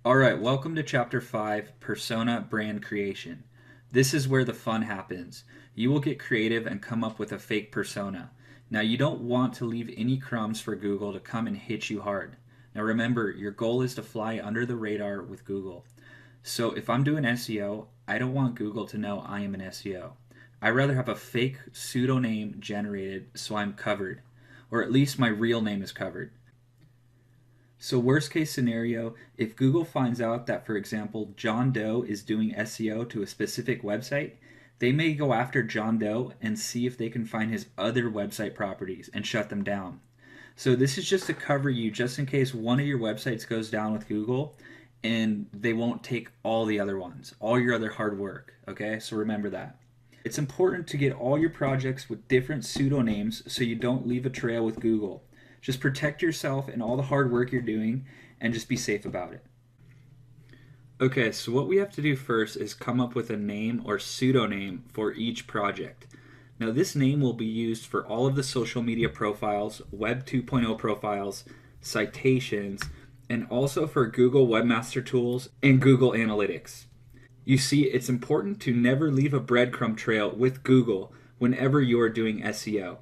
All right, welcome to Chapter 5, Persona Brand Creation. This is where the fun happens. You will get creative and come up with a fake persona. Now, you don't want to leave any crumbs for Google to come and hit you hard. Now, remember, your goal is to fly under the radar with Google. So, if I'm doing SEO, I don't want Google to know I am an SEO. I'd rather have a fake pseudonym generated so I'm covered, or at least my real name is covered. So worst case scenario, if Google finds out that, for example, John Doe is doing SEO to a specific website, they may go after John Doe and see if they can find his other website properties and shut them down. So this is just to cover you just in case one of your websites goes down with Google and they won't take all the other ones, all your other hard work, okay? So remember that. It's important to get all your projects with different pseudonames so you don't leave a trail with Google. Just protect yourself and all the hard work you're doing and just be safe about it. Okay, so what we have to do first is come up with a name or pseudonym for each project. Now this name will be used for all of the social media profiles, Web 2.0 profiles, citations, and also for Google Webmaster Tools and Google Analytics. You see, it's important to never leave a breadcrumb trail with Google whenever you are doing SEO.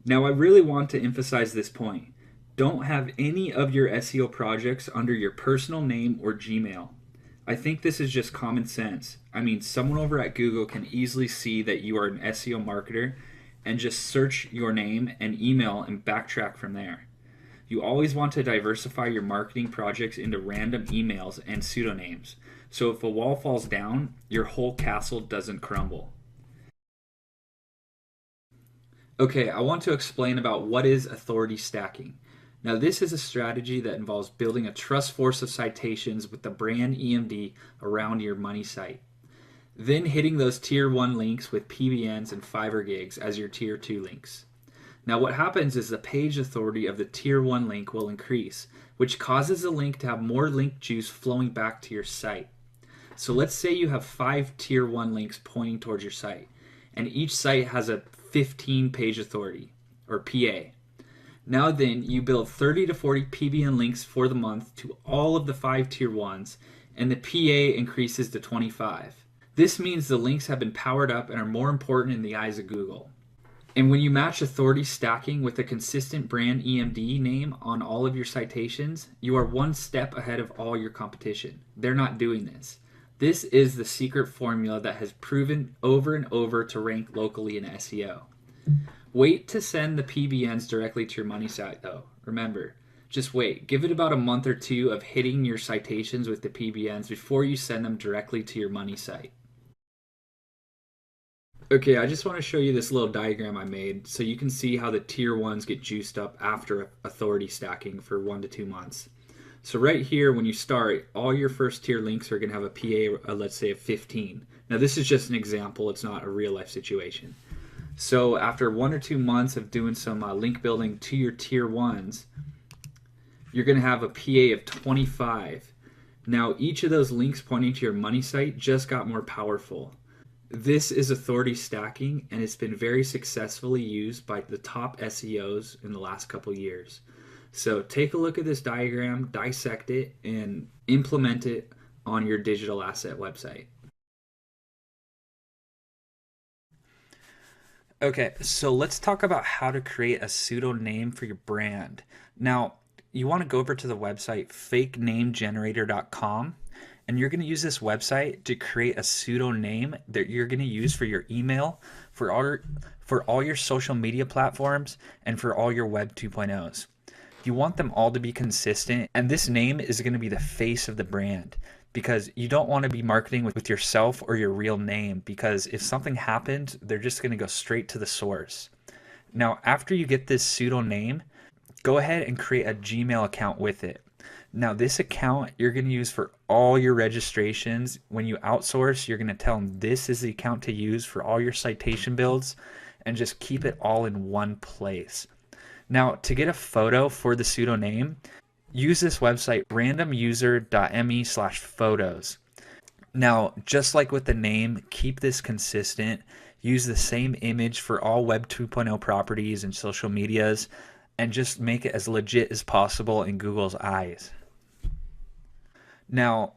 Now, I really want to emphasize this point. Don't have any of your SEO projects under your personal name or Gmail. I think this is just common sense. I mean, someone over at Google can easily see that you are an SEO marketer and just search your name and email and backtrack from there. You always want to diversify your marketing projects into random emails and pseudonyms, so if a wall falls down, your whole castle doesn't crumble. Okay, I want to explain about what is authority stacking. Now, this is a strategy that involves building a trust force of citations with the brand EMD around your money site. Then hitting those tier 1 links with PBNs and Fiverr gigs as your tier 2 links. Now, what happens is the page authority of the tier 1 link will increase, which causes the link to have more link juice flowing back to your site. So let's say you have 5 tier 1 links pointing towards your site, and each site has a 15 page authority, or PA. Now then, you build 30 to 40 PBN links for the month to all of the 5 tier 1s, and the PA increases to 25. This means the links have been powered up and are more important in the eyes of Google. And when you match authority stacking with a consistent brand EMD name on all of your citations, you are one step ahead of all your competition. They're not doing this. This is the secret formula that has proven over and over to rank locally in SEO. Wait to send the PBNs directly to your money site though. Remember, just wait. Give it about a month or two of hitting your citations with the PBNs before you send them directly to your money site. Okay, I just want to show you this little diagram I made so you can see how the tier 1s get juiced up after authority stacking for 1 to 2 months. So right here, when you start, all your first tier links are going to have a PA, let's say, of 15. Now this is just an example. It's not a real life situation. So after 1 or 2 months of doing some link building to your tier 1s, you're going to have a PA of 25. Now each of those links pointing to your money site just got more powerful. This is authority stacking, and it's been very successfully used by the top SEOs in the last couple years. So take a look at this diagram, dissect it, and implement it on your digital asset website. Okay, so let's talk about how to create a pseudo name for your brand. Now, you want to go over to the website fakenamegenerator.com, and you're going to use this website to create a pseudo name that you're going to use for your email, for all your social media platforms, and for all your Web 2.0s. You want them all to be consistent, and this name is going to be the face of the brand, because you don't want to be marketing with yourself or your real name, because if something happens, they're just going to go straight to the source. Now, after you get this pseudo name, go ahead and create a Gmail account with it. Now, this account you're going to use for all your registrations. When you outsource, you're going to tell them this is the account to use for all your citation builds, and just keep it all in one place. Now, to get a photo for the pseudo name, use this website randomuser.me/photos. Now, just like with the name, keep this consistent. Use the same image for all Web 2.0 properties and social medias, and just make it as legit as possible in Google's eyes. Now,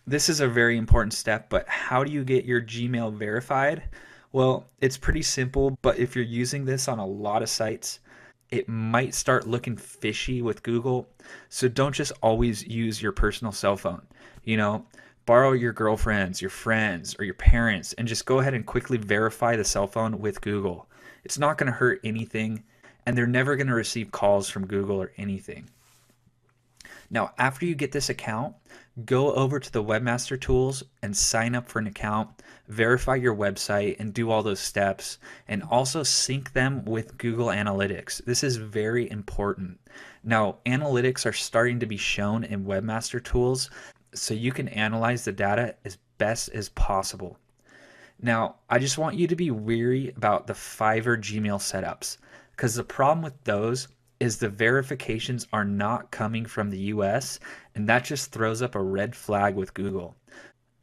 this is a very important step, but how do you get your Gmail verified? Well, it's pretty simple, but if you're using this on a lot of sites, it might start looking fishy with Google. So don't just always use your personal cell phone. You know, borrow your girlfriend's, your friends, or your parents, and just go ahead and quickly verify the cell phone with Google. It's not going to hurt anything, and they're never going to receive calls from Google or anything. Now, after you get this account, go over to the Webmaster Tools and sign up for an account, verify your website, and do all those steps, and also sync them with Google Analytics. This is very important. Now, analytics are starting to be shown in Webmaster Tools, so you can analyze the data as best as possible. Now, I just want you to be wary about the Fiverr Gmail setups, because the problem with those is the verifications are not coming from the US, and that just throws up a red flag with Google.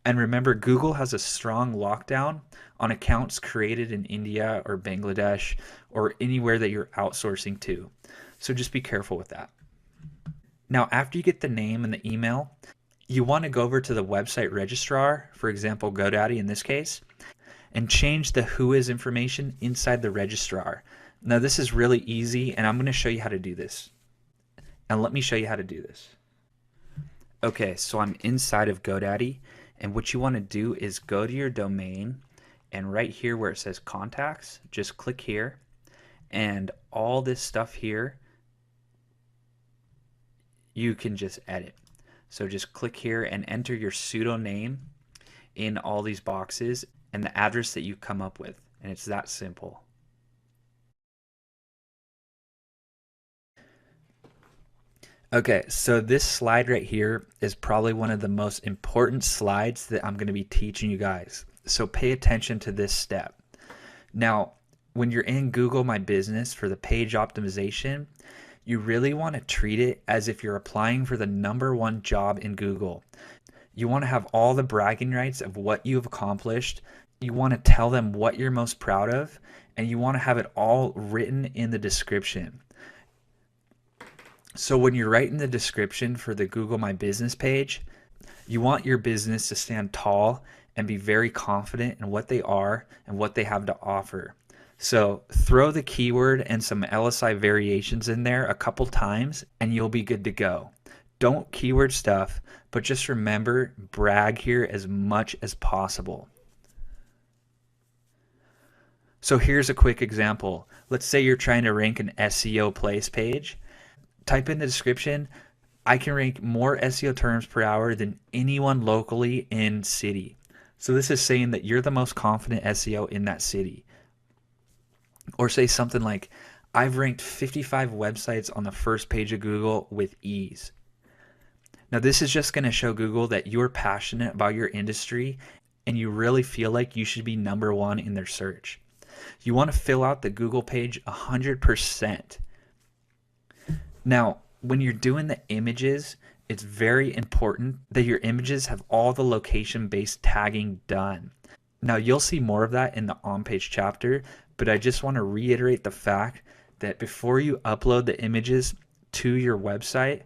And remember, Google has a strong lockdown on accounts created in India or Bangladesh or anywhere that you're outsourcing to. So just be careful with that. Now, after you get the name and the email, you want to go over to the website registrar, for example, GoDaddy in this case, and change the who is information inside the registrar. Now this is really easy, and I'm going to show you how to do this. And let me show you how to do this. Okay, so I'm inside of GoDaddy, and what you want to do is go to your domain, and right here where it says contacts, just click here, and all this stuff here you can just edit. So just click here and enter your pseudo name in all these boxes and the address that you come up with, and it's that simple. Okay, so this slide right here is probably one of the most important slides that I'm going to be teaching you guys. So pay attention to this step. Now, when you're in Google My Business for the page optimization, you really want to treat it as if you're applying for the #1 job in Google. You want to have all the bragging rights of what you've accomplished. You want to tell them what you're most proud of, and you want to have it all written in the description. So when you're writing the description for the Google My Business page, you want your business to stand tall and be very confident in what they are and what they have to offer. So throw the keyword and some LSI variations in there a couple times and you'll be good to go. Don't keyword stuff, but just remember, brag here as much as possible. So here's a quick example. Let's say you're trying to rank an SEO place page. Type in the description, I can rank more SEO terms per hour than anyone locally in city. So this is saying that you're the most confident SEO in that city. Or say something like, I've ranked 55 websites on the first page of Google with ease. Now this is just going to show Google that you're passionate about your industry and you really feel like you should be #1 in their search. You want to fill out the Google page 100%. Now, when you're doing the images, it's very important that your images have all the location-based tagging done. Now, you'll see more of that in the on-page chapter, but I just want to reiterate the fact that before you upload the images to your website,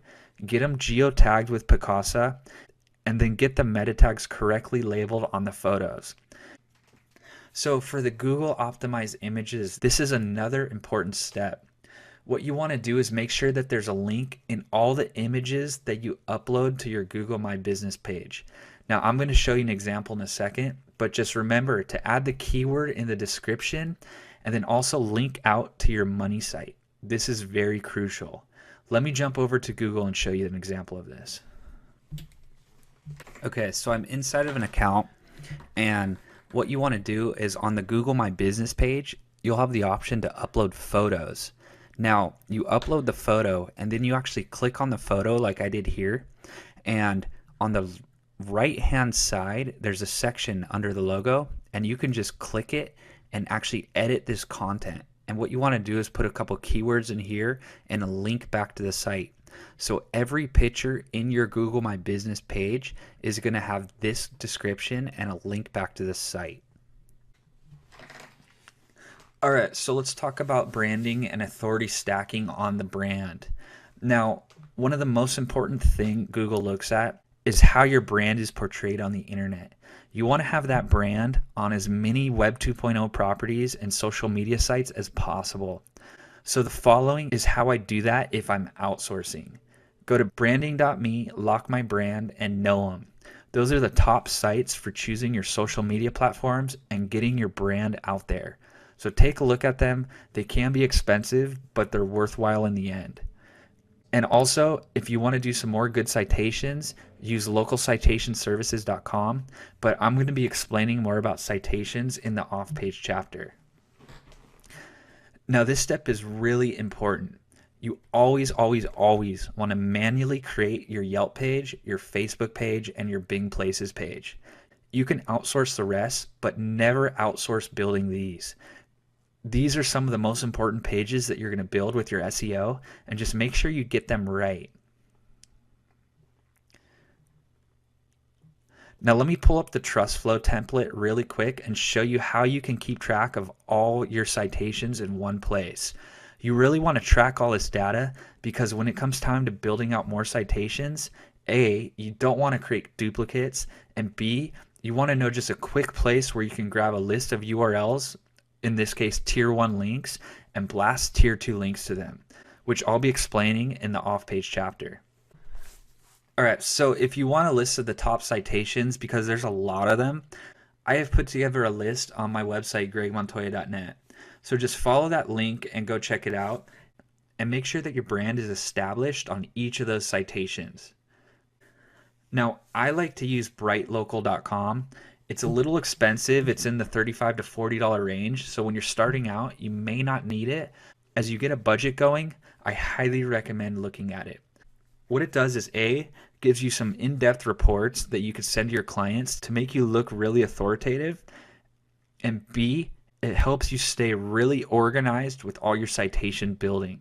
get them geotagged with Picasa, and then get the meta tags correctly labeled on the photos. So for the Google optimized images, this is another important step. What you want to do is make sure that there's a link in all the images that you upload to your Google My Business page. Now I'm going to show you an example in a second, but just remember to add the keyword in the description and then also link out to your money site. This is very crucial. Let me jump over to Google and show you an example of this. Okay, so I'm inside of an account, and what you want to do is on the Google My Business page, you'll have the option to upload photos. Now, you upload the photo and then you actually click on the photo like I did here, and on the right hand side there's a section under the logo and you can just click it and actually edit this content. And what you want to do is put a couple keywords in here and a link back to the site. So every picture in your Google My Business page is going to have this description and a link back to the site. All right, so let's talk about branding and authority stacking on the brand. Now, one of the most important thing Google looks at is how your brand is portrayed on the internet. You want to have that brand on as many Web 2.0 properties and social media sites as possible. So the following is how I do that if I'm outsourcing. Go to branding.me, lock my brand, and Noam. Those are the top sites for choosing your social media platforms and getting your brand out there. So take a look at them. They can be expensive, but they're worthwhile in the end. And also, if you want to do some more good citations, use localcitationservices.com. But I'm going to be explaining more about citations in the off-page chapter. Now, this step is really important. You always, always, always want to manually create your Yelp page, your Facebook page, and your Bing Places page. You can outsource the rest, but never outsource building these. These are some of the most important pages that you're going to build with your SEO, and just make sure you get them right. Now let me pull up the trust flow template really quick and show you how you can keep track of all your citations in one place. You really want to track all this data because when it comes time to building out more citations, A, you don't want to create duplicates, and B, you want to know just a quick place where you can grab a list of URLs, in this case tier 1 links, and blast tier 2 links to them, which I'll be explaining in the off-page chapter. All right, so if you want a list of the top citations, because there's a lot of them, I have put together a list on my website, gregmontoya.net. So just follow that link and go check it out, and make sure that your brand is established on each of those citations. Now, I like to use brightlocal.com. It's a little expensive. It's in the $35 to $40 range. So when you're starting out, you may not need it. As you get a budget going, I highly recommend looking at it. What it does is A, gives you some in-depth reports that you could send to your clients to make you look really authoritative. And B, it helps you stay really organized with all your citation building.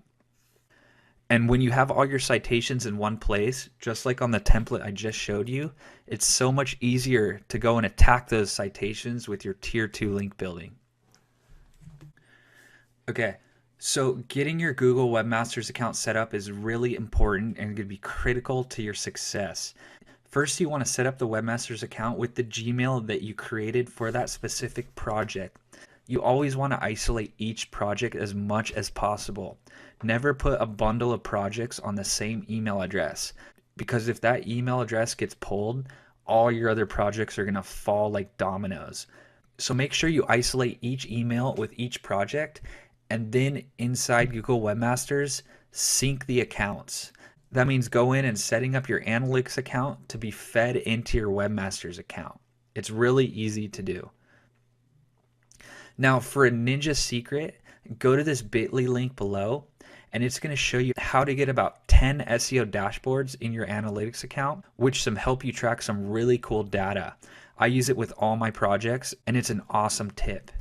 And when you have all your citations in one place, just like on the template I just showed you, it's so much easier to go and attack those citations with your tier 2 link building. Okay, so getting your Google Webmasters account set up is really important and going to be critical to your success. First, you want to set up the Webmasters account with the Gmail that you created for that specific project. You always want to isolate each project as much as possible. Never put a bundle of projects on the same email address, because if that email address gets pulled, all your other projects are going to fall like dominoes. So make sure you isolate each email with each project, and then inside Google Webmasters, sync the accounts. That means go in and setting up your analytics account to be fed into your Webmasters account. It's really easy to do. Now for a ninja secret, go to this bit.ly link below, and it's going to show you how to get about 10 SEO dashboards in your analytics account, which help you track some really cool data. I use it with all my projects, and it's an awesome tip.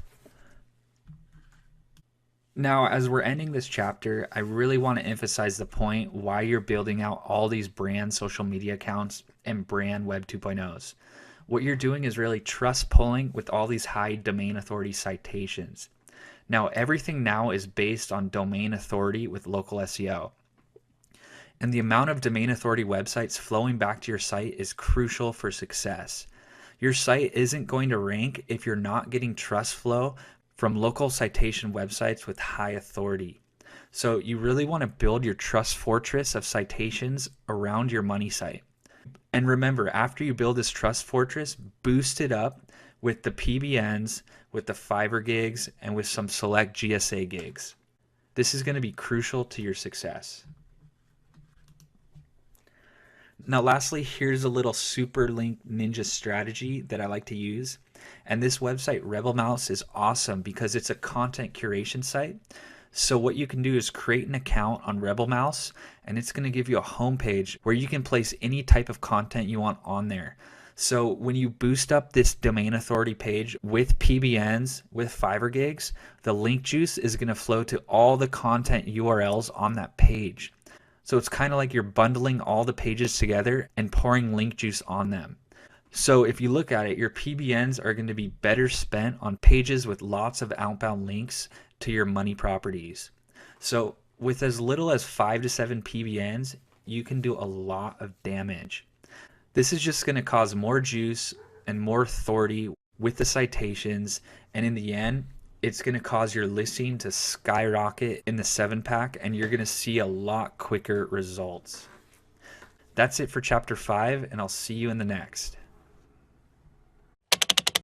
Now, as we're ending this chapter, I really want to emphasize the point why you're building out all these brand social media accounts and brand Web 2.0s. What you're doing is really trust pulling with all these high domain authority citations. Now, everything now is based on domain authority with local SEO. And the amount of domain authority websites flowing back to your site is crucial for success. Your site isn't going to rank if you're not getting trust flow from local citation websites with high authority. So you really want to build your trust fortress of citations around your money site. And remember, after you build this trust fortress, boost it up with the PBNs, with the Fiverr gigs, and with some select GSA gigs. This is going to be crucial to your success. Now lastly, here's a little super link ninja strategy that I like to use. And this website, Rebel Mouse, is awesome because it's a content curation site. So what you can do is create an account on Rebel Mouse, and it's going to give you a homepage where you can place any type of content you want on there. So when you boost up this domain authority page with PBNs, with Fiverr gigs, the link juice is going to flow to all the content URLs on that page. So it's kind of like you're bundling all the pages together and pouring link juice on them. So if you look at it, your PBNs are going to be better spent on pages with lots of outbound links to your money properties. So with as little as 5 to 7 PBNs, you can do a lot of damage. This is just going to cause more juice and more authority with the citations, and in the end, it's going to cause your listing to skyrocket in the 7-pack, and you're going to see a lot quicker results. That's it for chapter 5, and I'll see you in the next.